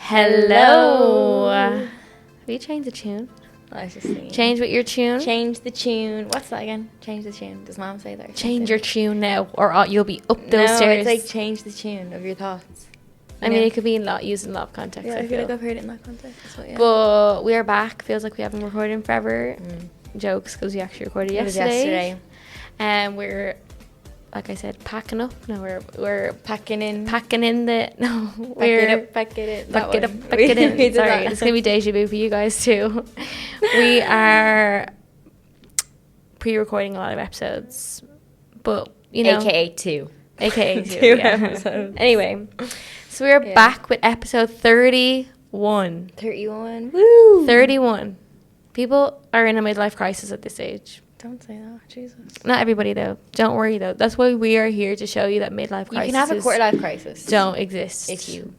Hello. Have you changed the tune? I was just singing. Change with your tune? Change the tune. What's that again? Change the tune. Does mom say that? Change your tune now, or you'll be up those no, stairs. it's like change the tune of your thoughts. I mean, it could be used in a lot of context. Yeah, I feel like I've heard it in that context. But we are back. Feels like we haven't recorded in forever. Jokes, because we actually recorded yesterday. And we're, like I said, packing up. No, we're packing in the. No, we're pack it in. Sorry, it's gonna be deja vu for you guys too. We are pre-recording a lot of episodes, but you know, AKA two episodes. Anyway, so we're back with episode 31. 31. Woo! 31. People are in a midlife crisis at this age. Don't say that, Jesus. Not everybody though. Don't worry though. That's why we are here to show you that midlife crises. You can have a quarter life crisis. Don't exist. If you,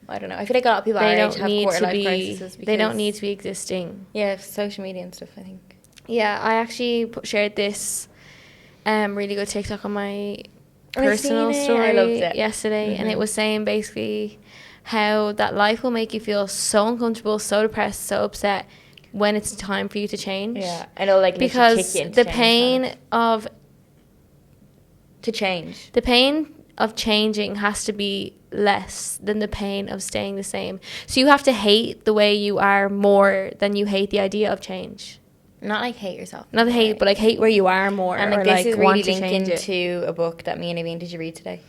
I don't know. I feel like a lot of people our age have quarter life crises. They don't need to be existing. Yeah, social media and stuff, I think. Yeah, I actually shared this really good TikTok on my personal story yesterday, and it was saying basically how that life will make you feel so uncomfortable, so depressed, so upset when it's time for you to change. Yeah, I know, like, because the pain of changing has to be less than the pain of staying the same. So you have to hate the way you are more than you hate the idea of change. Not like hate yourself. Not hate, but like hate where you are more. And like this is really linking to a book that me and Naveen, did you read today?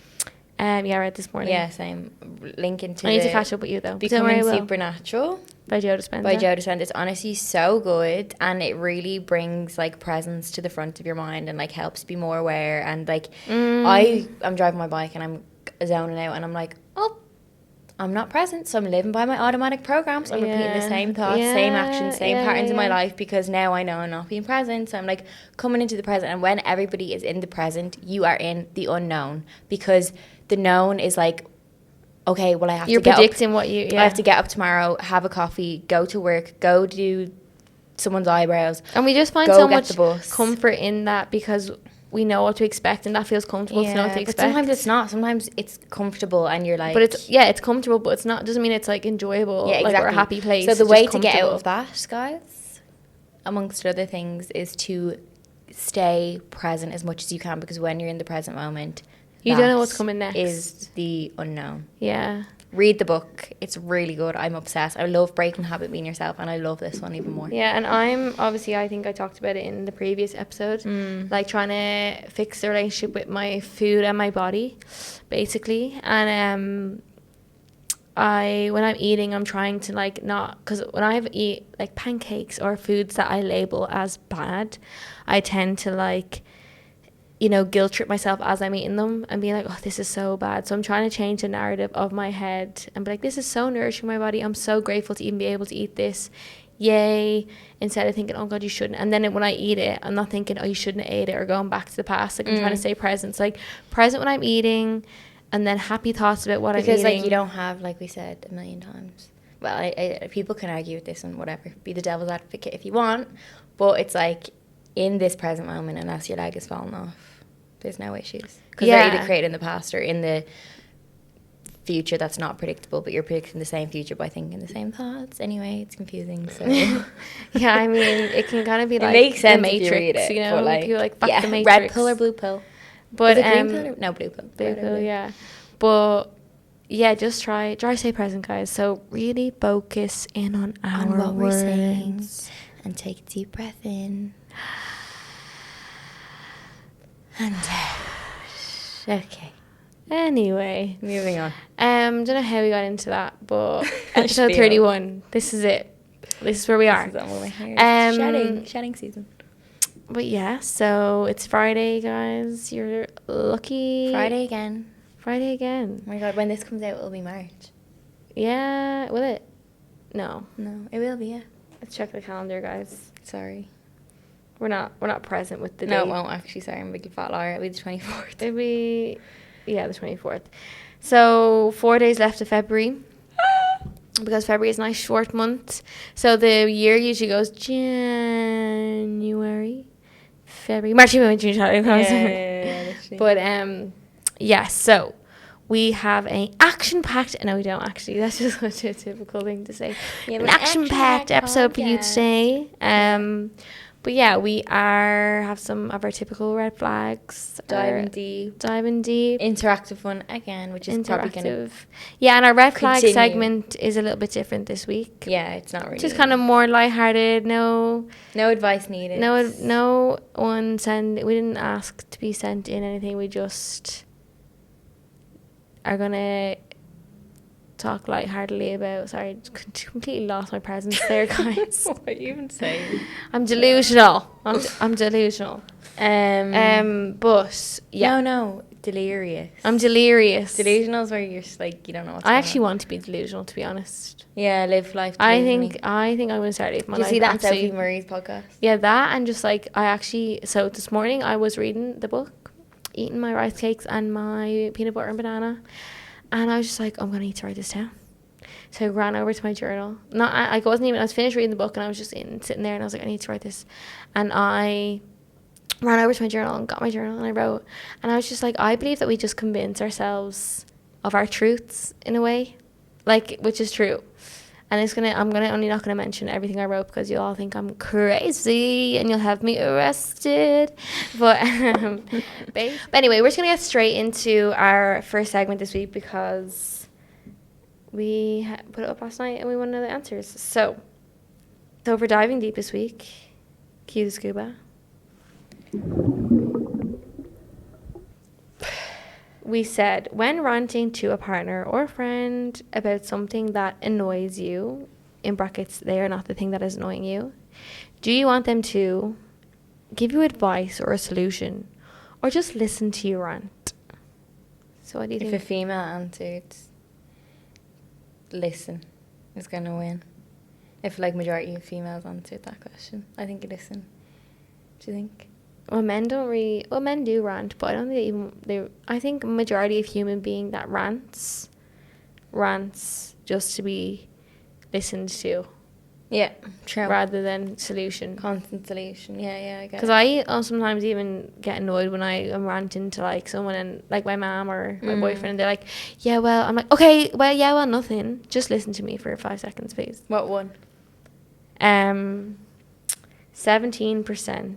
Yeah, I read this morning. Yeah, same. Linking to I need to catch up with you though. Becoming Supernatural by Joe Dispenza. It's honestly so good, and it really brings like presence to the front of your mind and like helps be more aware. And like I'm driving my bike and I'm zoning out and I'm like, oh, I'm not present, so I'm living by my automatic programs. I'm repeating the same thoughts, same actions, same patterns in my life, because now I know I'm not being present. So I'm like coming into the present, and when everybody is in the present, you are in the unknown, because the known is like, okay, well, I have to get predicting what you. Yeah. I have to get up tomorrow, have a coffee, go to work, go do someone's eyebrows, and we just find so much comfort in that because we know what to expect, and that feels comfortable to know what to expect. But sometimes it's not. Sometimes it's comfortable, and you're like, but it's comfortable, but it's not. Doesn't mean it's like enjoyable. Yeah, exactly. Like, or a happy place. So the way to get out of that, guys, amongst other things, is to stay present as much as you can, because when you're in the present moment, you don't know what's coming next. Is the unknown. Yeah. Read the book. It's really good. I'm obsessed. I love Breaking Habit, Being Yourself, and I love this one even more. Yeah, and I think I talked about it in the previous episode, like trying to fix the relationship with my food and my body, basically. And when I'm eating, I'm trying to like not, because when I eat like pancakes or foods that I label as bad, I tend to like, you know, guilt trip myself as I'm eating them and being like, oh, this is so bad. So I'm trying to change the narrative of my head and be like, this is so nourishing my body. I'm so grateful to even be able to eat this. Yay. Instead of thinking, oh God, you shouldn't. And then when I eat it, I'm not thinking, oh, you shouldn't have ate it, or going back to the past. Like I'm trying to stay present. So like present when I'm eating, and then happy thoughts about what I'm eating. Because like you don't have, like we said a million times. Well, I people can argue with this and whatever. Be the devil's advocate if you want. But it's like in this present moment, unless your leg is falling off, there's no issues, because they're either created in the past or in the future that's not predictable, but you're predicting the same future by thinking the same thoughts. Anyway, it's confusing. So yeah, I mean, it can kind of be like makes sense the Matrix, if you read it, you know, like, you're like, fuck the Matrix. Red pill or blue pill? But is it green pill or, no, blue pill. Blue pill, yeah. But yeah, just try to stay present, guys. So really focus in on what we're saying, and take a deep breath in. And okay. Anyway, moving on. Don't know how we got into that, but episode 31. This is it. This is where we are. This is my hair. Shedding season. But yeah, so it's Friday, guys. You're lucky. Friday again. Oh my God, when this comes out, it'll be March. Yeah, will it? No, it will be. Yeah. Let's check the calendar, guys. Sorry. We're not present with the date. No, it won't actually. Sorry, I'm a big fat liar. It'll be the 24th. It'll be, the 24th. So 4 days left of February. Because February is a nice short month. So the year usually goes January, February, March, April, May, June, July, August. Yeah. But, so we have an action-packed... No, we don't actually. That's just such a typical thing to say. We have an action-packed episode for you today. But yeah, we have some of our typical red flags. Diving deep. Interactive one again, which is probably going to... Yeah, and our red flag segment is a little bit different this week. Yeah, it's not really... Just kind of more lighthearted. No advice needed. No one sent... We didn't ask to be sent in anything. We just are going to talk lightheartedly about... Sorry, completely lost my presence there, guys. What are you even saying? I'm delusional. I'm delusional. But yeah. No, delirious. I'm delirious. Delusional is where you're just like, you don't know what's I actually want to be delusional, to be honest. Yeah, live life delusionally. I think I'm going to start living my life. You see that Sophie Murray's podcast? Yeah, that, and just like so this morning I was reading the book, eating my rice cakes and my peanut butter and banana, and I was just like, I'm going to need to write this down. So I ran over to my journal. I was finished reading the book and I was just sitting there and I was like, I need to write this. And I ran over to my journal and got my journal and I wrote. And I was just like, I believe that we just convince ourselves of our truths in a way, like, which is true. And I'm only not gonna mention everything I wrote because you'll all think I'm crazy and you'll have me arrested. But anyway, we're just gonna get straight into our first segment this week because we put it up last night and we want to know the answers. So for diving deep this week, cue the scuba. We said, when ranting to a partner or friend about something that annoys you, in brackets, they are not the thing that is annoying you, do you want them to give you advice or a solution, or just listen to you rant? So what do you think? If a female answered, listen is going to win. If like majority of females answered that question, I think listen. Do you think? Well, men do rant, but I don't think I think majority of human being that rants just to be listened to. Yeah, true. Rather than solution. Constant solution. Yeah, I get it. Because I sometimes even get annoyed when I am ranting to like someone and like my mom or my boyfriend, and they're like, yeah, well, I'm like, okay, well, yeah, well, nothing. Just listen to me for 5 seconds, please. What one? 17%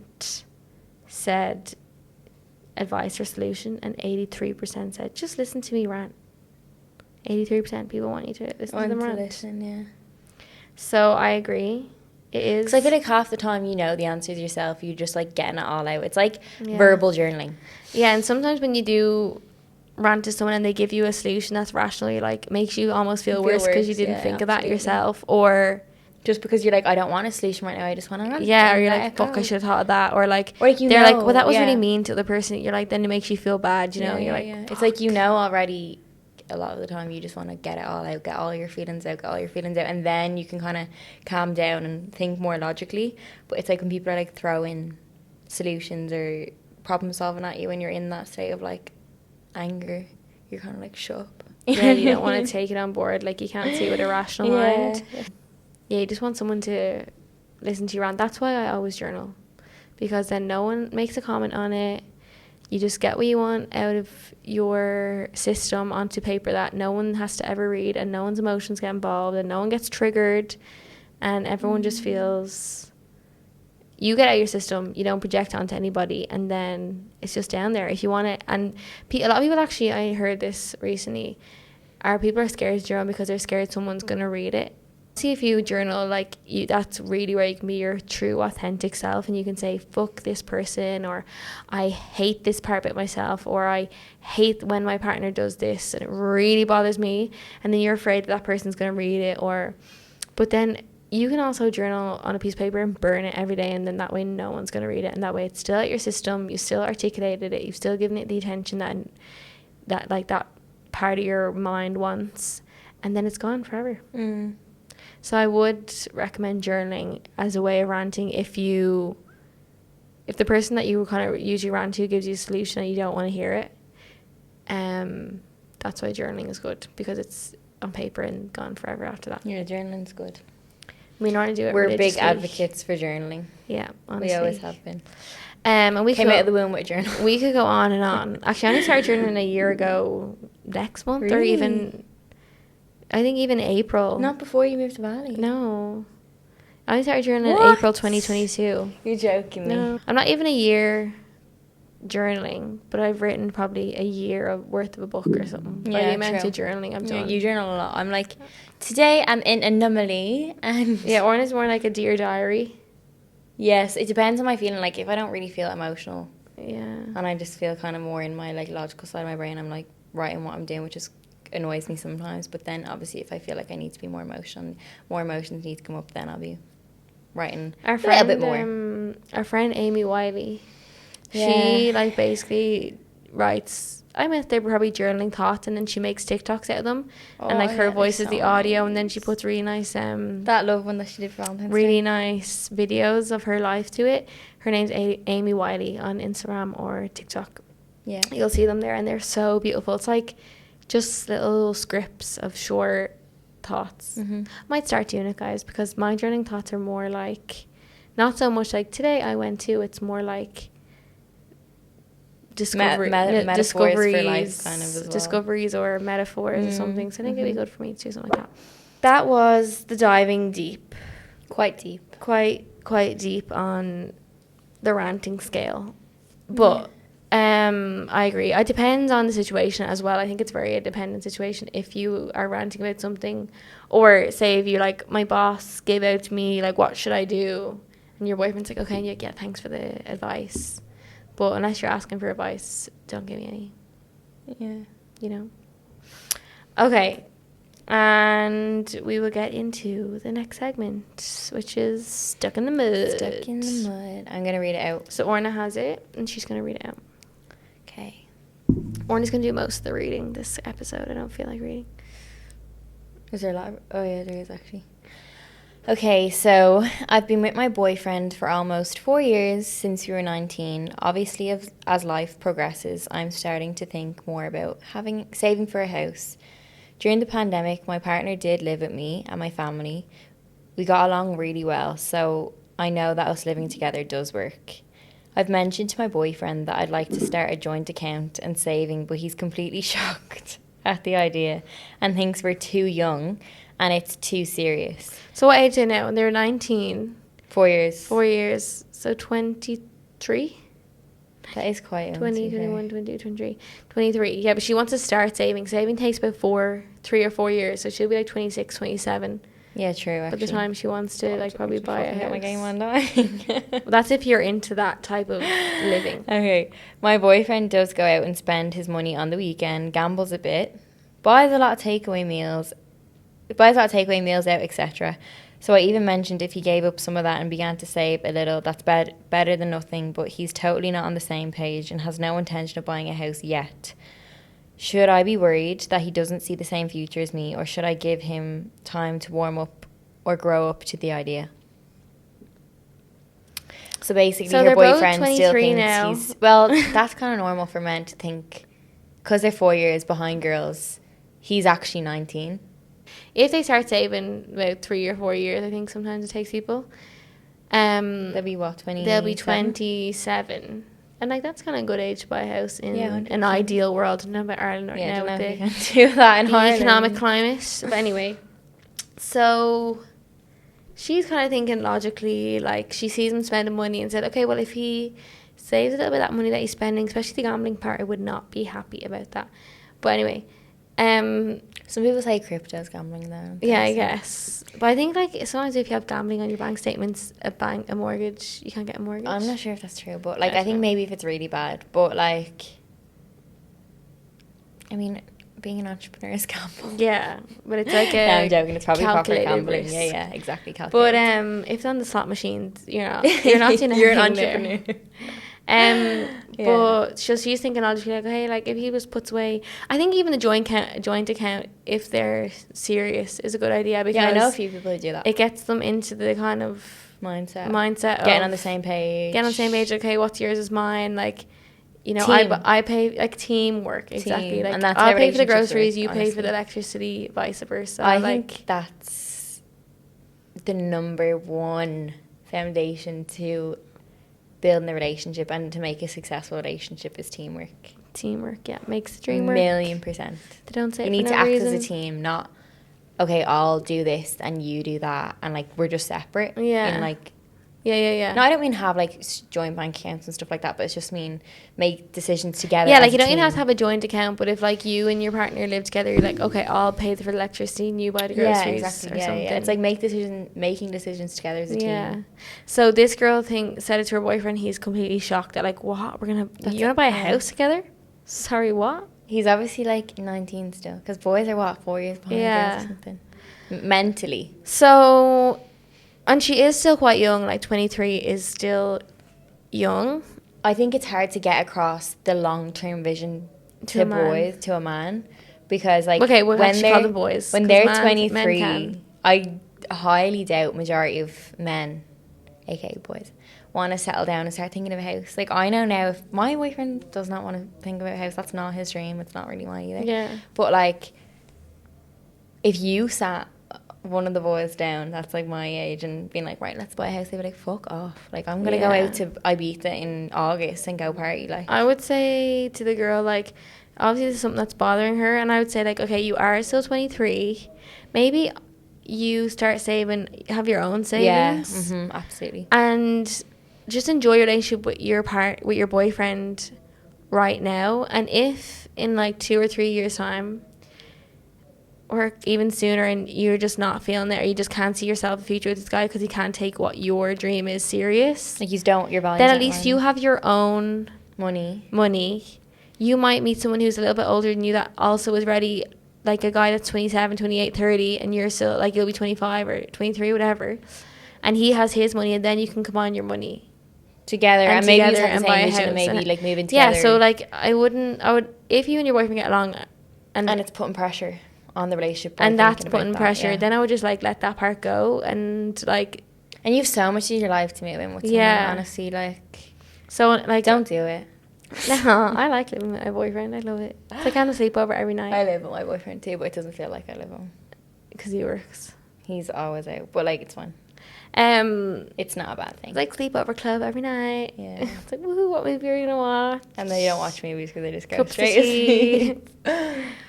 said advice or solution, and 83% said just listen to me rant. 83% people want you to listen to them rant. Listen, yeah. So I agree. It is. Because I feel like half the time you know the answers yourself, you're just like getting it all out. It's like verbal journaling. Yeah, and sometimes when you do rant to someone and they give you a solution that's rational, you're like, makes you almost feel worse because you didn't think of that yourself, or just because you're like, I don't want a solution right now, I just want to rant. Yeah, or you're like, fuck, I should have thought of that. Or like they're like, well, that was really mean to the person. You're like, then it makes you feel bad, you know? You're like, it's like, you know already a lot of the time you just want to get it all out, get all your feelings out, and then you can kind of calm down and think more logically. But it's like when people are like throwing solutions or problem solving at you when you're in that state of like anger, you're kind of like, shut up. Yeah, you don't want to take it on board. Like, you can't see it with a rational mind. Yeah, you just want someone to listen to you rant. That's why I always journal, because then no one makes a comment on it. You just get what you want out of your system onto paper that no one has to ever read, and no one's emotions get involved, and no one gets triggered, and everyone just feels... You get out of your system, you don't project onto anybody, and then it's just down there if you want it. And a lot of people, actually, I heard this recently, people are scared to journal because they're scared someone's going to read it. See, if you journal, like, that's really where you can be your true, authentic self, and you can say, fuck this person, or I hate this part about myself, or I hate when my partner does this and it really bothers me, and then you're afraid that person's going to read it. But then you can also journal on a piece of paper and burn it every day, and then that way no one's going to read it, and that way it's still at your system, you still articulated it, you've still given it the attention that like that part of your mind wants, and then it's gone forever. So I would recommend journaling as a way of ranting if the person that you kind of usually rant to gives you a solution and you don't want to hear it. That's why journaling is good, because it's on paper and gone forever after that. Yeah, journaling's good. We normally do it. We're big advocates for journaling. Yeah, honestly. We always have been. And we came out of the womb with journal. We could go on and on. Actually, I only started journaling a year ago, next month, or Really? even, I think even April. Not before you moved to Bali. No. I started journaling in What? April 2022. You're joking me. No. I'm not even a year journaling, but I've written probably a year of worth of a book or something. By the amount true. of journaling I've done. You journal a lot. I'm like, today I'm in anomaly, and Yeah, Orna's more like a dear diary. yes, it depends on my feeling. Like if I don't really feel emotional, Yeah. and I just feel kind of more in my like logical side of my brain, I'm like writing what I'm doing, which just annoys me sometimes. But then obviously if I feel like I need to be more emotional, more emotions need to come up, then I'll be writing a little bit more. Our friend Amy Wiley, Yeah. she like basically writes, I meant they were probably journaling thoughts, and then she makes TikToks out of them, and like her voice is the audio, and then she puts really nice that love one that she did for Valentine's really Day. nice videos of her life to it. Her name's Amy Wiley on Instagram or TikTok. Yeah. You'll see them there, and they're so beautiful. It's like just little scripts of short thoughts. Might start doing it, guys, because my journaling thoughts are more like, not so much like today I went to, it's more like metaphors for life kind of as well. discoveries or metaphors or something. So I think it'd be good for me to do something like that. That was the diving deep. Quite deep. Quite deep on the ranting scale. But I agree. It depends on the situation as well. I think it's very a dependent situation. If you are ranting about something, or say if you like, my boss gave out to me like, what should I do? And your boyfriend's like, okay, and you're like, yeah, thanks for the advice. But unless you're asking for advice, don't give me any. Yeah. You know? Okay. And we will get into the next segment, which is Stuck in the Mud. Stuck in the Mud. I'm going to read it out. So Orna has it, and she's going to read it out. Okay. Orna's going to do most of the reading this episode. I don't feel like reading. Is there a lot? Oh, yeah, there is actually. Okay, so I've been with my boyfriend for almost 4 years since we were 19. Obviously, as life progresses, I'm starting to think more about saving for a house. During the pandemic, my partner did live with me and my family. We got along really well, so I know that us living together does work. I've mentioned to my boyfriend that I'd like to start a joint account and saving, but he's completely shocked at the idea and thinks we're too young and it's too serious. So what age are they now? When they were 19? 4 years. 4 years. So 23? That is quite young. 20, 21, 22, 23. 23. Yeah, but she wants to start saving. Saving takes about 3 or 4 years. So she'll be like 26, 27. Yeah, true, actually. By the time she wants to like probably buy a house. My game on dying. Well, that's if you're into that type of living. Okay. My boyfriend does go out and spend his money on the weekend, gambles a bit, buys a lot of takeaway meals out, etc. So I even mentioned if he gave up some of that and began to save a little, that's better than nothing, but he's totally not on the same page and has no intention of buying a house yet. Should I be worried that he doesn't see the same future as me, or should I give him time to warm up or grow up to the idea? So basically, her boyfriend still thinks now. Well, that's kind of normal for men to think, because they're 4 years behind girls. He's actually 19. If they start saving about 3 or 4 years, I think sometimes it takes people. They'll be what, 20? They'll be 27. And like that's kind of a good age to buy a house in 100%. an ideal world. I don't know about Ireland right now with you can do that in the Ireland. economic climate. But anyway, so she's kind of thinking logically, like she sees him spending money and said, okay, well if he saves a little bit of that money that he's spending, especially the gambling part, I would not be happy about that. But anyway, some people say crypto's gambling though. Yeah, I guess. But I think like sometimes if you have gambling on your bank statements, a mortgage, you can't get a mortgage. I'm not sure if that's true, but like I think maybe if it's really bad. But like, I mean, being an entrepreneur is gambling. Yeah, but it's like no, I'm joking. It's probably proper gambling. Risk. Yeah, exactly. Calculated. But if it's on the slot machines, you're not doing anything. You're an entrepreneur. But she's thinking logically like, hey, like if he just puts away, I think even the joint account, if they're serious, is a good idea, because I know a few people who do that. It gets them into the kind of mindset of getting on the same page. Okay, what's yours is mine. Like, you know, Team. I pay, like teamwork, exactly. Like, and that's I'll pay for the groceries, work, you honestly. pay for the electricity, vice versa. I think that's the number one foundation to building a relationship and to make a successful relationship is teamwork. Teamwork, yeah, makes the dream work. 1,000,000%. They don't say You it need for to no act reason. as a team, not, okay, I'll do this and you do that, and like we're just separate. Yeah. In like, Yeah. no, I don't mean have like joint bank accounts and stuff like that, but it's just mean make decisions together. Yeah, as like a you don't even team. have to have a joint account, but if like you and your partner live together, you're like, okay, I'll pay for the electricity and you buy the groceries or something. Yeah. It's like making decisions together as a team. So this girl said it to her boyfriend. He's completely shocked at like, what? You're gonna buy a house together? Sorry, what? He's obviously like 19 still, because boys are what, 4 years behind girls or something. Mentally. So, and she is still quite young. Like 23 is still young. I think it's hard to get across the long-term vision to a man, because like okay, we'll when actually call them boys. When they're men 23, can. I highly doubt majority of men, aka boys, want to settle down and start thinking of a house. Like I know now, if my boyfriend does not want to think about a house, that's not his dream. It's not really mine either. Yeah. But like, if you sat one of the boys down that's like my age and being like, right, let's buy a house, they'd be like, fuck off. Like I'm gonna go out to Ibiza in August and go party. Like I would say to the girl, like, obviously this is something that's bothering her, and I would say like, okay, you are still 23, maybe you start saving, have your own savings. Yeah, absolutely. And just enjoy your relationship with your boyfriend right now, and if in like 2 or 3 years time or even sooner and you're just not feeling it, or you just can't see yourself in the future with this guy because he can't take what your dream is serious, like your values, then at least you have your own money. You might meet someone who's a little bit older than you that also is ready, like a guy that's 27, 28, 30, and you're still like, you'll be 25 or 23, whatever, and he has his money, and then you can combine your money together and maybe you have the same vision and maybe like moving together. Yeah, so like I would, if you and your boyfriend get along and it's putting pressure on the relationship, and that's putting pressure, then I would just like let that part go, and like, and you have so much in your life to move in with someone, honestly, like, so like don't do it. No, I like living with my boyfriend. I love it. It's like kind of sleepover every night. I live with my boyfriend too, but it doesn't feel like I live with him because he works. He's always out, but like it's fine. It's not a bad thing. It's like sleepover club every night. Yeah. It's like, woohoo, what movie are you gonna watch? And they don't watch movies because they just go Cups straight to sleep.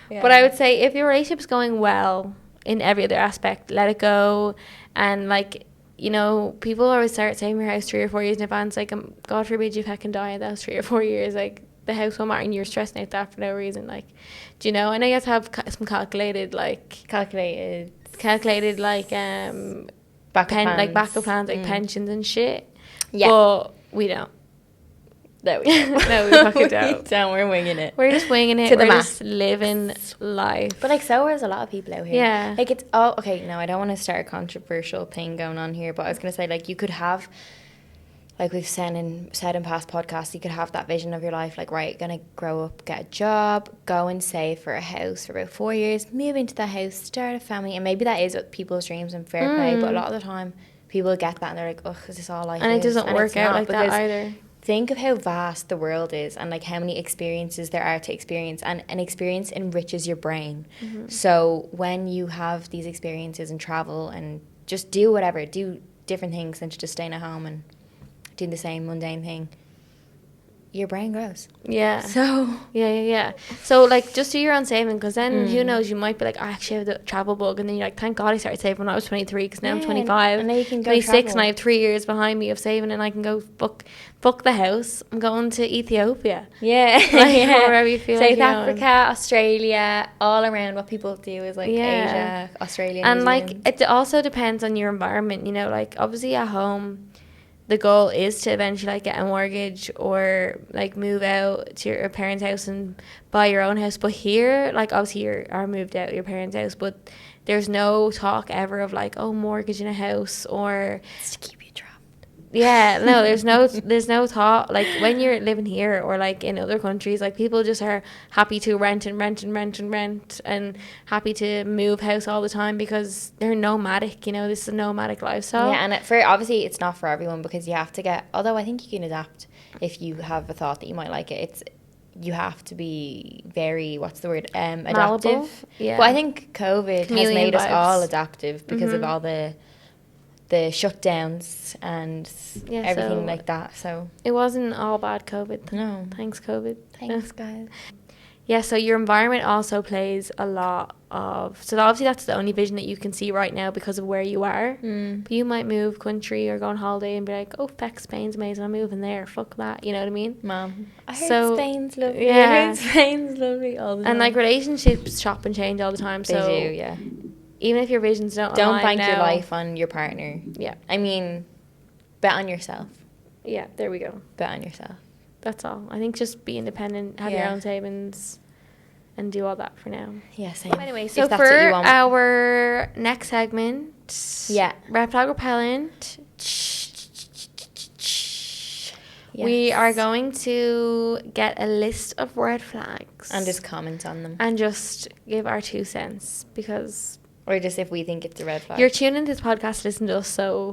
Yeah. But I would say if your relationship's going well in every other aspect, let it go. And like, you know, people always start saving your house 3 or 4 years in advance. Like, God forbid you fucking die in those 3 or 4 years. Like, the house won't matter and you're stressing out that for no reason. Like, do you know? I know you have to have some calculated like backup plans, like pensions and shit. Yeah. But we don't. No, we don't. No, we fucking don't. We're winging it. We're just winging it. We're just living life. But like, so is a lot of people out here. Yeah. Like, it's all okay. No, I don't want to start a controversial thing going on here, but I was gonna say, like, you could have, like we've said in past podcasts, you could have that vision of your life, like, right, gonna grow up, get a job, go and save for a house for about 4 years, move into the house, start a family, and maybe that is what people's dreams and fair play. But a lot of the time, people get that and they're like, ugh, is this all life? And it doesn't work out like that either. Think of how vast the world is and like how many experiences there are to experience, and an experience enriches your brain. So when you have these experiences and travel and just do whatever, do different things than just staying at home and doing the same mundane thing, your brain grows. Yeah. So yeah. So like, just do your own saving, because then who knows, you might be like, I actually have the travel bug, and then you're like, thank God I started saving when I was 23, because now I'm 25, and now you can go 26, travel. and I have 3 years behind me of saving, and I can go fuck the house. I'm going to Ethiopia. Yeah. Like, wherever you feel South like Africa, Australia, all around. What people do is like Asia, Australia, and New like, Zealand. it also depends on your environment, you know, like obviously at home the goal is to eventually like get a mortgage or like move out to your parents' house and buy your own house. But here, like obviously you are moved out of your parents' house, but there's no talk ever of like, oh, mortgage in a house, or It's to keep you trapped. Yeah, no, there's no thought. Like when you're living here or like in other countries, like people just are happy to rent and happy to move house all the time because they're nomadic, you know, this is a nomadic lifestyle. Yeah, and obviously it's not for everyone, because you have to get, although I think you can adapt if you have a thought that you might like it. You have to be very, adaptive. Malleable. Yeah. But I think COVID has made us all adaptive because of all the the shutdowns and Yeah, everything so like that. So it wasn't all bad COVID. no, Thanks, COVID. thanks guys. Yeah, so your environment also plays a lot of... So obviously that's the only vision that you can see right now because of where you are. But you might move country or go on holiday and be like, oh, feck, Spain's amazing. I'm moving there. Fuck that. You know what I mean? Mom, I heard So, Spain's lovely. yeah. I heard Spain's lovely all the time. And like relationships chop and change all the time. They So do, yeah. even if your visions don't Don't align bank your now- life on your partner. Yeah. I mean, bet on yourself. Yeah, there we go. Bet on yourself. That's all. I think just be independent, have your Yeah. own savings, and do all that for now. Yeah, same. Anyway, If so that's what for you want. our next segment, Yeah. red flag repellent, we Yes. are going to get a list of red flags And just comment on them. and just give our 2 cents because Or just if we think it's a red flag. you're tuning into this podcast to listen to us, so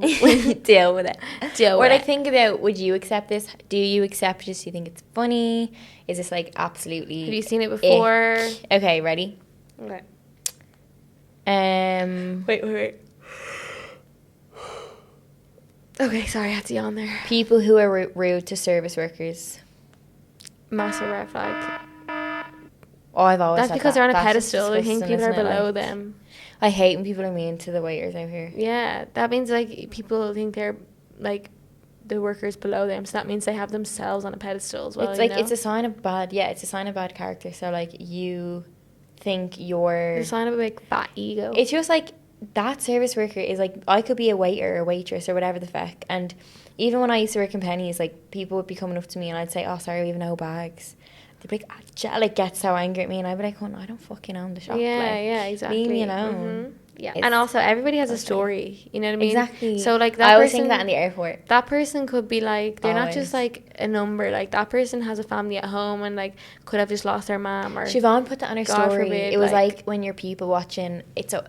Deal with it. deal Or with like it. think about, would you accept this? Do you accept this? Do you think it's funny? Is this like absolutely... Have you seen it before? Okay, ready? Okay. Wait. Okay, sorry, I had to yawn there. People who are rude to service workers. Massive red flag. Oh, I've always That's said because that. they're on a That's pedestal. They think disgusting, people are isn't it? below Like, them. I hate when people are mean to the waiters out here. Yeah, that means like people think they're like the workers below them. So that means they have themselves on a pedestal as well. It's you like know? it's a sign of bad. Yeah, it's a sign of bad character. So like you think you're. It's a sign of a big fat ego. It's just like that service worker is like, I could be a waiter or waitress or whatever the feck. And even when I used to work in Pennies, like people would be coming up to me and I'd say, oh, sorry, we have no bags. They'd be like, ah, like get so angry at me. And I'd be like, oh, no, I don't fucking own the shop. yeah, like, yeah, exactly. Leave me alone. Yeah, It's and also everybody has a okay. story. You know what I mean? Exactly. So like that I always person, think that in the airport. that person could be like they're not just Always. like a number. Like that person has a family at home and like could have just lost their mom or Siobhan put that on her God story. forbid, It was like- like when you're people watching.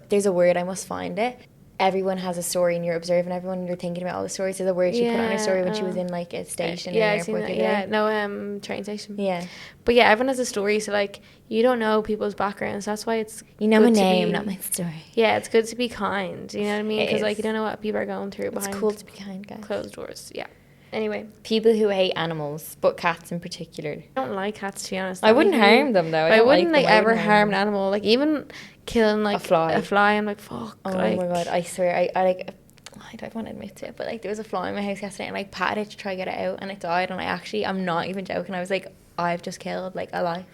There's a word, I must find it. Everyone has a story and you're observing everyone and you're thinking about all the stories. There's a word she put on her story when she was in like a station yeah, in I've the airport. seen the that. other Yeah, day. no, train station. Yeah. But yeah, everyone has a story, so like you don't know people's backgrounds. That's why it's You know my good to name, be- not my story. Yeah, it's good to be kind. You know what I mean? It Because like is. you don't know what people are going through It's behind cool to be kind, guys. closed doors. Yeah. Anyway, People who hate animals, but cats in particular. I don't like cats to be honest. I wouldn't That makes me- harm them though. I don't wouldn't like like them. I ever wouldn't harm an animal. Like even killing like fly. I'm like fuck. Oh like, my god, I swear, I like, I don't want to admit to it, but like there was a fly in my house yesterday and I patted it to try to get it out and it died and I'm not even joking. I was like, I've just killed like a life.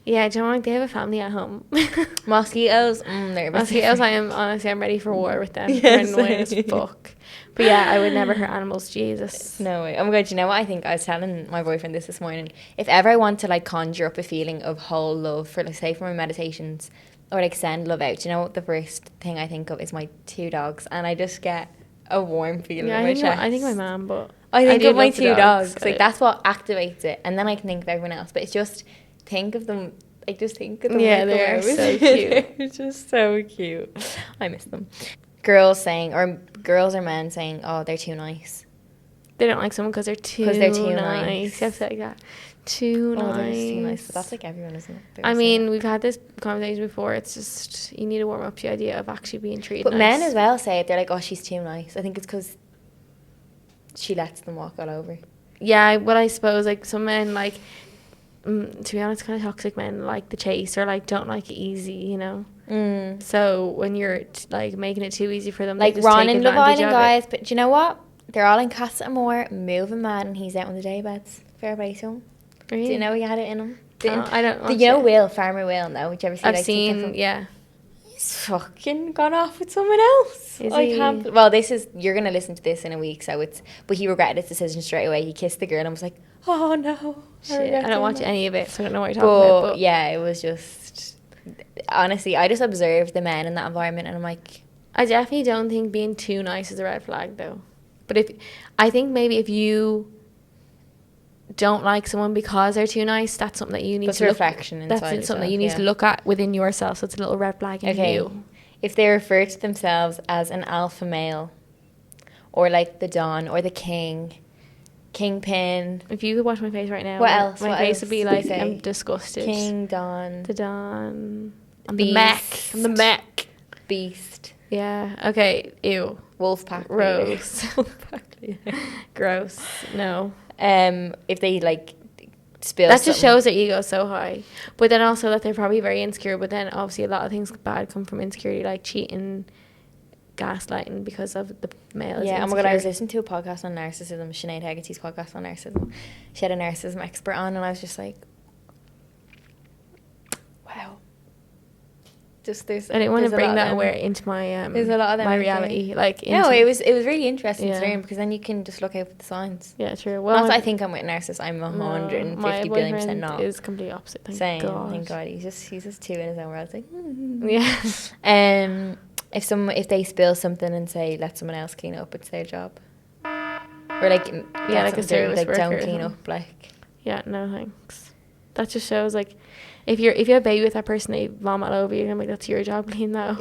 Yeah, do you know like they have a family at home. Mosquitoes, they're Mosquitoes, I'm ready for war with them. Yes. They're annoying as fuck. But yeah, I would never hurt animals. Jesus. No way. Oh my god, you know what? I think I was telling my boyfriend this morning. If ever I want to like conjure up a feeling of whole love for like say for my meditations or like send love out, do you know what the first thing I think of is my 2 dogs and I just get a warm feeling Yeah, in my chest. I think my mom, but I think do of my love the 2 dogs. I- Like that's what activates it, and then I can think of everyone else. But it's just think of them. Like just think of them. Yeah, like, they are the so way- cute. They're just so cute. I miss them. Girls or men saying, "Oh, they're too nice." they don't like someone because they're too nice. You have to say like that. Too Oh, nice. they're just too nice. But that's like everyone, isn't it? They I always say mean, that. we've had this conversation before. It's just you need to warm up to the idea of actually being treated. But nice. men as well say it. They're like, "Oh, she's too nice." I think it's because she lets them walk all over. Yeah, well, I suppose like some men like, to be honest, kind of toxic men like the chase or like don't like it easy, you know. So when you're like making it too easy for them, Like they just Ron take in Love advantage Island, of it. guys. But do you know what? They're all in Casa Amor, moving mad, and he's out on the day beds. Fair play to him. Really? Do you know he had it in him? I don't. Do you know Will, Farmer Will? No, would you ever see? I've like, seen. TikTok? Yeah. He's fucking gone off with someone else. Is I he? can't. Well, you're gonna listen to this in a week, so it's. But he regretted his decision straight away. He kissed the girl and was like, "Oh no." Shit, I don't watch any of it, so I don't know what you're But, talking about. But yeah, it was just. Honestly, I just observed the men in that environment, and I'm like, I definitely don't think being too nice is a red flag, though. But I think maybe if you don't like someone because they're too nice, that's something that you need that's to a look. reflection inside. That's something yourself, that you need to look at within yourself. So it's a little red flag in Okay. you. If they refer to themselves as an alpha male, or like the Don or the King, Kingpin, If you could watch my face right now, What else? my What face else would be do they like, say? I'm disgusted. King, Don, The Don. I'm the Beast. Mac. I'm the Mac. Beast. Yeah. Okay. Ew. Wolfpack. Gross. Gross. No. If they like spill that just something. shows their ego so high, but then also that they're probably very insecure, but then obviously a lot of things bad come from insecurity, like cheating, gaslighting, because of the male. Yeah, oh my god, I was listening to a podcast on narcissism, Sinead Hegarty's podcast on narcissism. She had a narcissism expert on, and I was just like, wow. Just there's. I didn't want to bring that aware into my there's a lot of them my reality. Like no, it was really interesting Yeah. to learn, because then you can just look out for the signs. Yeah, true. Well, Not that I think I'm with a narcissist. I'm 150 my billion% boyfriend not. is complete opposite. Thank Same. God. Thank God. He's just too in his own world. It's like, Yeah. if they spill something and say let someone else clean up, it's their job. Or like Yeah, like a service like worker don't or clean something. up, like. Yeah, no thanks. That just shows like if you have a baby with that person, they vomit all over you. I'm like, that's your job, clean now.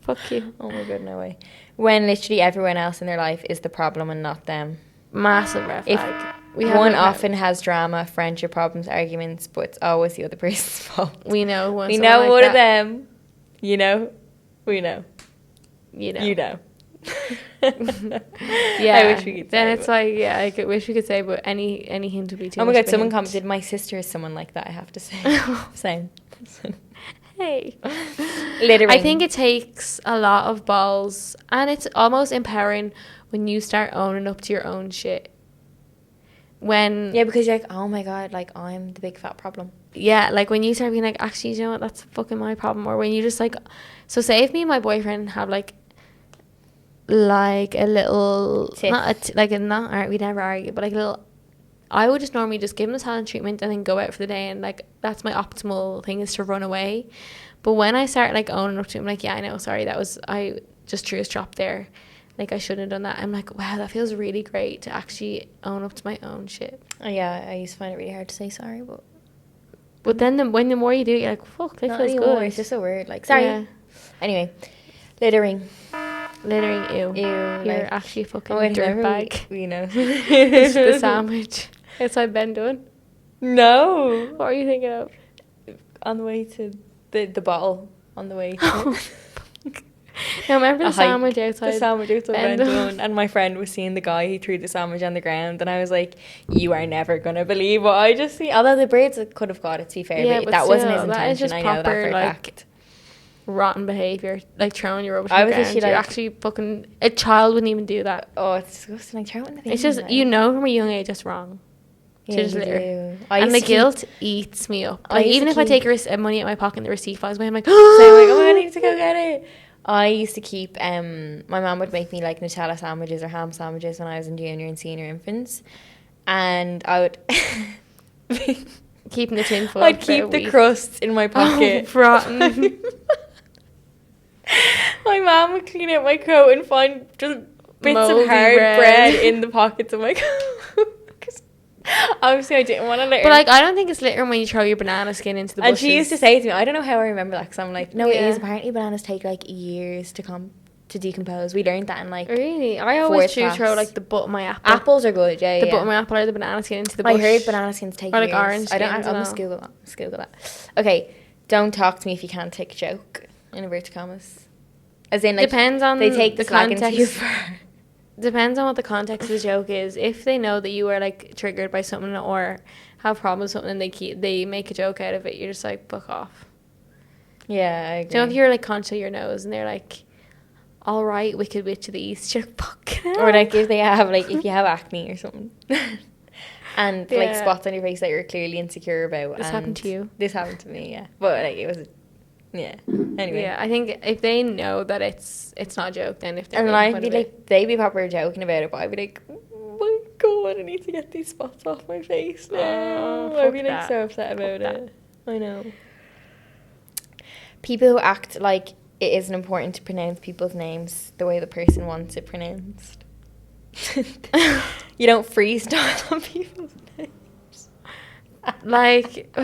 Fuck you. Oh my god, no way. When literally everyone else in their life is the problem and not them. Massive red If flag. one often has drama, friendship problems, arguments, but it's always the other person's fault. We know one. We someone know like one that. of them. You know. We know. You know. You know. Yeah. I wish we could say. Then it's but- like, yeah, I wish we could say, but any hint would be too Oh my much god, of a someone hint. commented, my sister is someone like that, I have to say. Same. Hey. Littering. I think it takes a lot of balls, and it's almost empowering when you start owning up to your own shit. When Yeah, because you're like, oh my god, like I'm the big fat problem. yeah, like when you start being like, actually, you know what, that's fucking my problem. Or when you just like, so say if me and my boyfriend have like a little Tiff. we never argue, but like a little, I would just normally just give him the silent treatment and then go out for the day, and like that's my optimal thing, is to run away. But when I start like owning up to him, like, yeah, I know, sorry, I just threw a strop there, like I shouldn't have done that. I'm like, wow, that feels really great to actually own up to my own shit. Oh yeah, I used to find it really hard to say sorry, but then when the more you do it, you're like, fuck, that not feels anymore. good. It's just a word, like sorry. Yeah. Anyway, littering. Littering, ew. You're like, actually a fucking whenever dirtbag. we know. It's the sandwich outside Ben done. No. What are you thinking of? On the way to the bottle. On the way to No, remember the a hike. sandwich outside? The sandwich outside Ben Bendon, and my friend was seeing the guy who threw the sandwich on the ground, and I was like, you are never gonna believe what I just see. Although the birds could have got it, to be fair, Yeah, but but that wasn't his still, that is intention. just I know that proper, for a like, fact. Rotten behaviour, like throwing your rubbish I on the was ground. literally You're like- actually fucking, a child wouldn't even do that. Oh, it's disgusting. Like, throw it in the bin. It's just, like. you know from a young age that's wrong. Yeah, to just you litter. do. I And used the to guilt eats me up. I Like, used even to if I keep- take money out of my pocket and the receipt flies away, I'm like, So I'm like, oh my god, I need to go get it. I used to keep, my mum would make me like Nutella sandwiches or ham sandwiches when I was in junior and senior infants. And I would keeping the tin foil. I'd for about a keep the week. crusts in my pocket. Oh, rotten. My mum would clean out my coat and find just bits Mouldy of hard bread. bread in the pockets of my coat. 'Cause obviously I didn't want to litter. But like, I don't think it's littering when you throw your banana skin into the bushes. and she used to say to me, I don't know how I remember that, because I'm like, no, it Yeah. is. Apparently bananas take like years to decompose. We learned that in like Really? I always fourth throw class. like the butt of my apple. apples are good. Yeah, The yeah. butt of my apple or the banana skin into the bush. I heard banana skins take Or, like, years. orange I don't. skins I and must all. Google that. Let's Google that. Okay, don't talk to me if you can't take a joke. In inverted commas. As in, like, Depends on they take the the slack into you context. for. Depends on what the context of the joke is. If they know that you are like triggered by something or have problems with something, and they make a joke out of it, you're just like, fuck off. Yeah, I agree. Do you know, if you're like concha your nose and they're like, all right, wicked witch of the east, you're like, fuck. Or like if they have like if you have acne or something. And like Yeah. spots on your face that you're clearly insecure about. This happened to you. This happened to me, yeah. But like it was, yeah. Anyway. Yeah, I think if they know that it's not a joke, then if they're And then making I'd fun be of it- like, they'd be proper joking about it, but I'd be like, oh my god, I need to get these spots off my face now. Oh, I'd be fuck like that. so upset about Fuck it. I know. People who act like it isn't important to pronounce people's names the way the person wants it pronounced. You don't freestyle on people's names. like,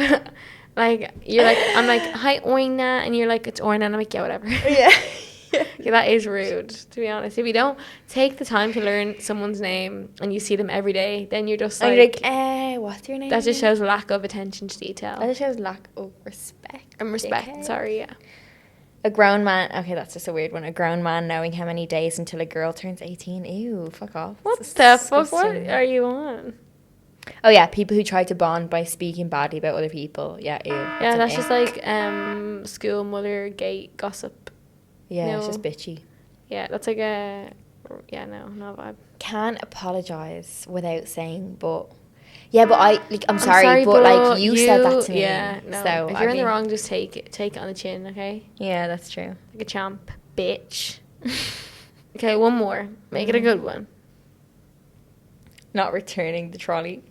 like you're like, I'm like, hi Oina, and you're like, it's Oina, and I'm like, yeah, whatever. Yeah. Yeah, that is rude, to be honest. If you don't take the time to learn someone's name and you see them every day, then you're just And like, you're like, what's your name? that just shows lack of attention to detail That just shows lack of respect. and respect. dickhead. Sorry, yeah. A grown man. Okay, that's just a weird one. A grown man knowing how many days until a girl turns 18. Ew, fuck off. What That's the fuck? disgusting. What are you on? Oh yeah, people who try to bond by speaking badly about other people. Yeah, ew. Yeah, that's just like school mother gate gossip. Yeah, it's no. just bitchy. Yeah, that's like a no, not a vibe. Can apologize without saying, but yeah, but I'm sorry, but like you said that to me. Yeah, no. So if you're in the wrong, just take it on the chin, okay? Yeah, that's true. Like a champ, bitch. Okay, one more. Make it a good one. Not returning the trolley.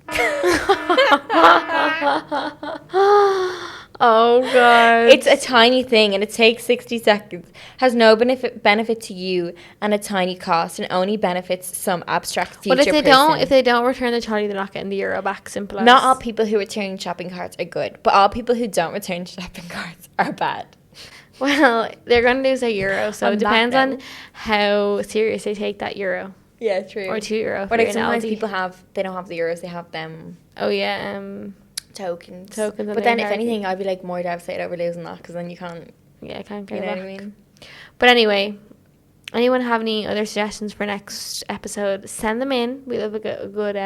Oh god. It's a tiny thing and it takes 60 seconds. Has no benefit to you and a tiny cost and only benefits some abstract future But person. if they don't return the trolley, they're not getting the euro back. Simple as. Not all people who return shopping carts are good, but all people who don't return shopping carts are bad. Well, they're going to lose a euro, so On it that depends note. on how serious they take that euro. Yeah, true. Or €2. But like sometimes people they don't have the euros, they have them Oh yeah, tokens. Tokens on But then their if card. anything, I'd be like more devastated over losing that because then you can't, yeah, I can't you get know it what I back. mean? But anyway, anyone have any other suggestions for next episode? Send them in. We love a good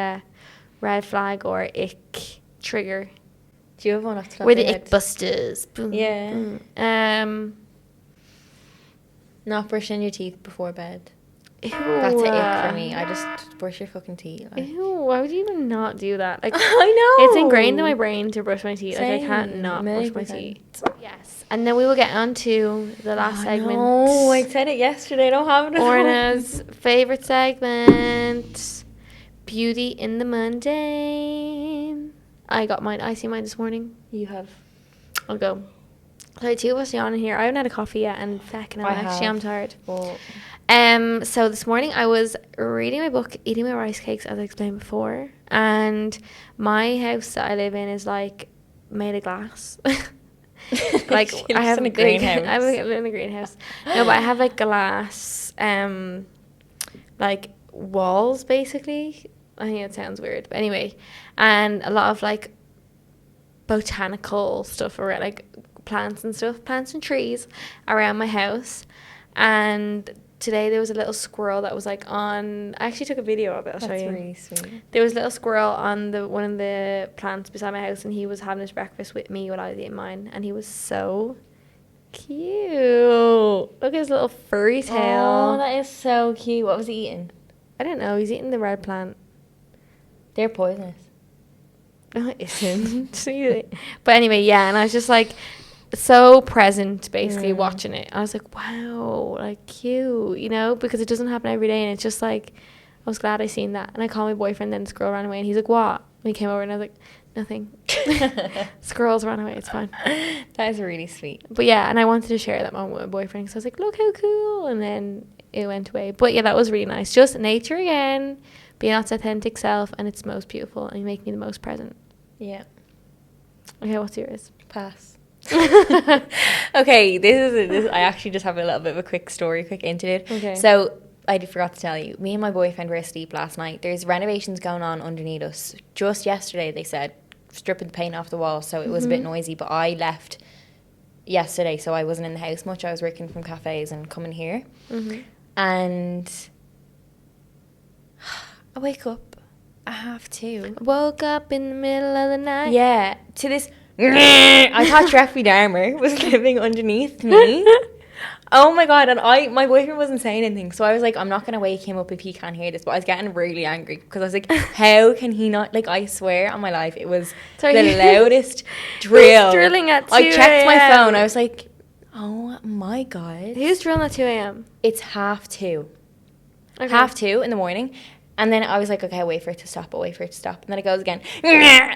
red flag or ick trigger. Do you have one off the top We're of the your ick head? busters. Boom, Yeah. boom. Not brushing your teeth before bed. Ew, That's an ick for me. I just brush your fucking teeth. Like. Ew, why would you even not do that? Like, I know. it's ingrained in my brain to brush my teeth. Like, I can't Same, not brush my 1,000,000%. teeth. Yes. And then we will get on to the last segment. Oh, I said it yesterday. I don't have it. Orna's favourite segment. Beauty in the mundane. I got mine. I see mine this morning. You have. I'll go. So two of us are on in here. I haven't had a coffee yet, and fucking hell, actually I'm tired. Well, So this morning I was reading my book, eating my rice cakes, as I explained before, and my house that I live in is like made of glass. Like She I lives have in a big, greenhouse. I live in a greenhouse. No, but I have like glass, like walls basically. I think it sounds weird, but anyway, and a lot of like botanical stuff around, like plants and trees around my house. And today there was a little squirrel that was like on. I actually took a video of it. I'll show that's you. really sweet. There was a little squirrel on one of the plants beside my house, and he was having his breakfast with me while I was eating mine, and he was so cute. Look at his little furry tail. Oh, that is so cute. What was he eating? I don't know. He's eating the red plant. They're poisonous. No, it isn't. But anyway, yeah, and I was just like so present basically watching it. I was like, wow, like cute, you know, because it doesn't happen every day, and it's just like I was glad I seen that. And I called my boyfriend, then the squirrel ran away, and he's like, what? And he came over and I was like, nothing. Squirrels ran away, it's fine. That is really sweet. But yeah, and I wanted to share that moment with my boyfriend, so I was like, look how cool, and then it went away. But yeah, that was really nice. Just nature again, being its authentic self, and it's most beautiful, and you make me the most present. Yeah. Okay, what's yours? Pass. Okay, this I actually just have a little bit of a quick interlude. Okay. So I forgot to tell you, me and my boyfriend were asleep last night. There's renovations going on underneath us. Just yesterday, they said, stripping the paint off the wall, so it was a bit noisy, but I left yesterday, so I wasn't in the house much. I was working from cafes and coming here. And I wake up at 2:30. Woke up in the middle of the night. Yeah, to this. I thought Jeffrey Dahmer was living underneath me. Oh my god! And my boyfriend wasn't saying anything, so I was like, I'm not gonna wake him up if he can't hear this. But I was getting really angry because I was like, how can he not? Like, I swear on my life, it was the loudest drill. Who's drilling at 2 I checked my a.m.? phone. I was like, oh my god! Who's drilling at 2 a.m.? It's 2:30. Okay. 2:30 in the morning. And then I was like, okay, wait for it to stop, And then it goes again.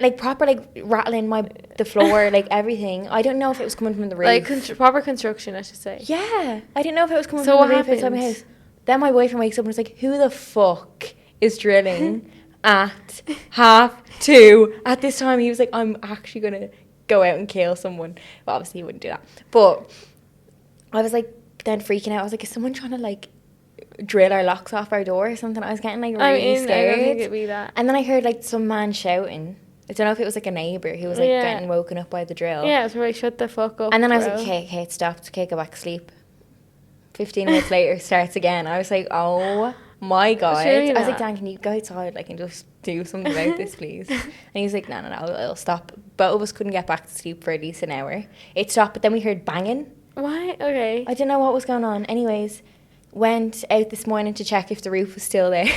Like, proper, like, rattling the floor, like, everything. I don't know if it was coming from the roof. Like, proper construction, I should say. Yeah. I didn't know if it was coming So from the what roof outside my happened? house. Then my boyfriend wakes up and was like, who the fuck is drilling at 2:30 at this time? He was like, I'm actually going to go out and kill someone. Well, obviously he wouldn't do that. But I was, like, then freaking out. I was like, is someone trying to, like, drill our locks off our door or something? I was getting like really scared. I don't think it'd be that. And then I heard like some man shouting, I don't know if it was like a neighbour who was like getting woken up by the drill. Yeah, so like, shut the fuck up. And then I was bro. like, okay, it stopped. Okay, go back to sleep. 15 minutes later, it starts again. I was like, oh my God. Surely I was like, not. Dan, can you go outside like and just do something about this, please? And he was like, no, it'll stop. Both of us couldn't get back to sleep for at least an hour. It stopped, but then we heard banging. Why? Okay. I didn't know what was going on. Anyways, went out this morning to check if the roof was still there.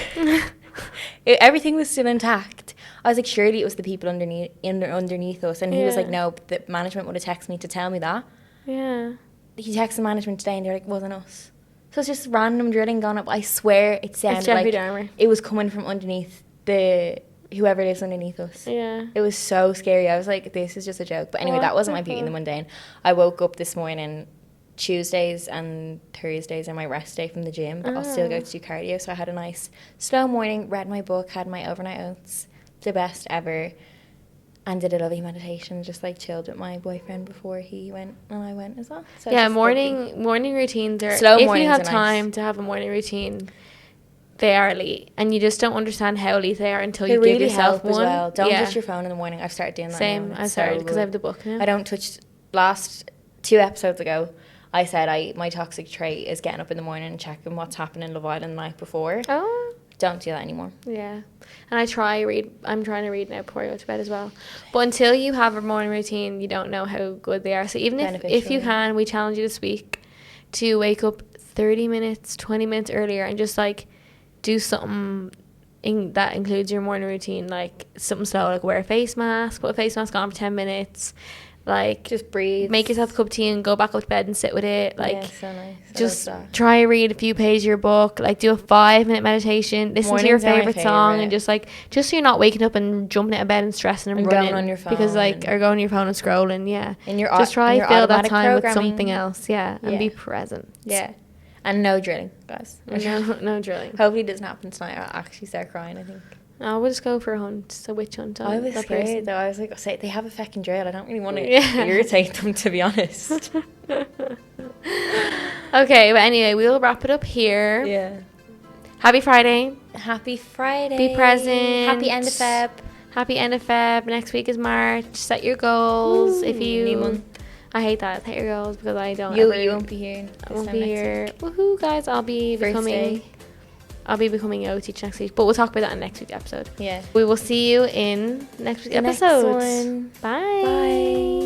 Everything was still intact. I was like, surely it was the people underneath us. And he was like, no, but the management would have texted me to tell me that. Yeah. He texted management today and they're like, it wasn't us. So it's just random drilling gone up. I swear it sounded Jeffrey like Dahmer. it was coming from underneath whoever lives underneath us. Yeah. It was so scary. I was like, this is just a joke. But anyway, that wasn't my beauty in the mundane. I woke up this morning. Tuesdays and Thursdays are my rest day from the gym, but I'll still go to do cardio. So I had a nice slow morning, read my book, had my overnight oats, the best ever, and did a lovely meditation, just like chilled with my boyfriend before he went and I went as well. So Yeah, just morning routines are, slow if mornings you have are time nice. to have a morning routine, they are elite, and you just don't understand how elite they are until They you really give yourself help as one. well. Don't touch your phone in the morning. I've started doing that. Same. Now. I started because I have the book now. I don't touch. Last 2 episodes ago, I said my toxic trait is getting up in the morning and checking what's happened in Love Island the night before. Oh. Don't do that anymore. Yeah. And I'm trying to read now before I go to bed as well. But until you have a morning routine, you don't know how good they are. So even if you can, we challenge you this week to wake up 30 minutes, 20 minutes earlier and just like do something that includes your morning routine, like something slow, like wear a face mask, put a face mask on for 10 minutes. Like, just breathe, make yourself a cup of tea and go back up to bed and sit with it. Like, yeah, so nice. just try to read a few pages of your book. Like, do a 5-minute meditation. Listen to your favorite song, and just so you're not waking up and jumping out of bed and stressing and running going on your phone because or going on your phone and scrolling. Yeah, and just try to fill that time with something else. Yeah, and be present. Yeah, and no drilling, guys. No drilling. Hopefully it doesn't happen tonight. I'll actually start crying, I think. I would just go for a witch hunt. I was scared though. I was like, say they have a fucking drill. I don't really want to irritate them, to be honest. Okay, but anyway, we'll wrap it up here. Yeah. Happy Friday. Happy Friday. Be present. Happy end of Feb. Happy end of Feb. Next week is March. Set your goals. Ooh, if you new month. I hate that. Set your goals because I don't. You won't be here. I won't be here. Woohoo, guys! I'll be becoming a OT teacher next week, but we'll talk about that in next week's episode. Yeah. We will see you in next week's episode. Next one. Bye.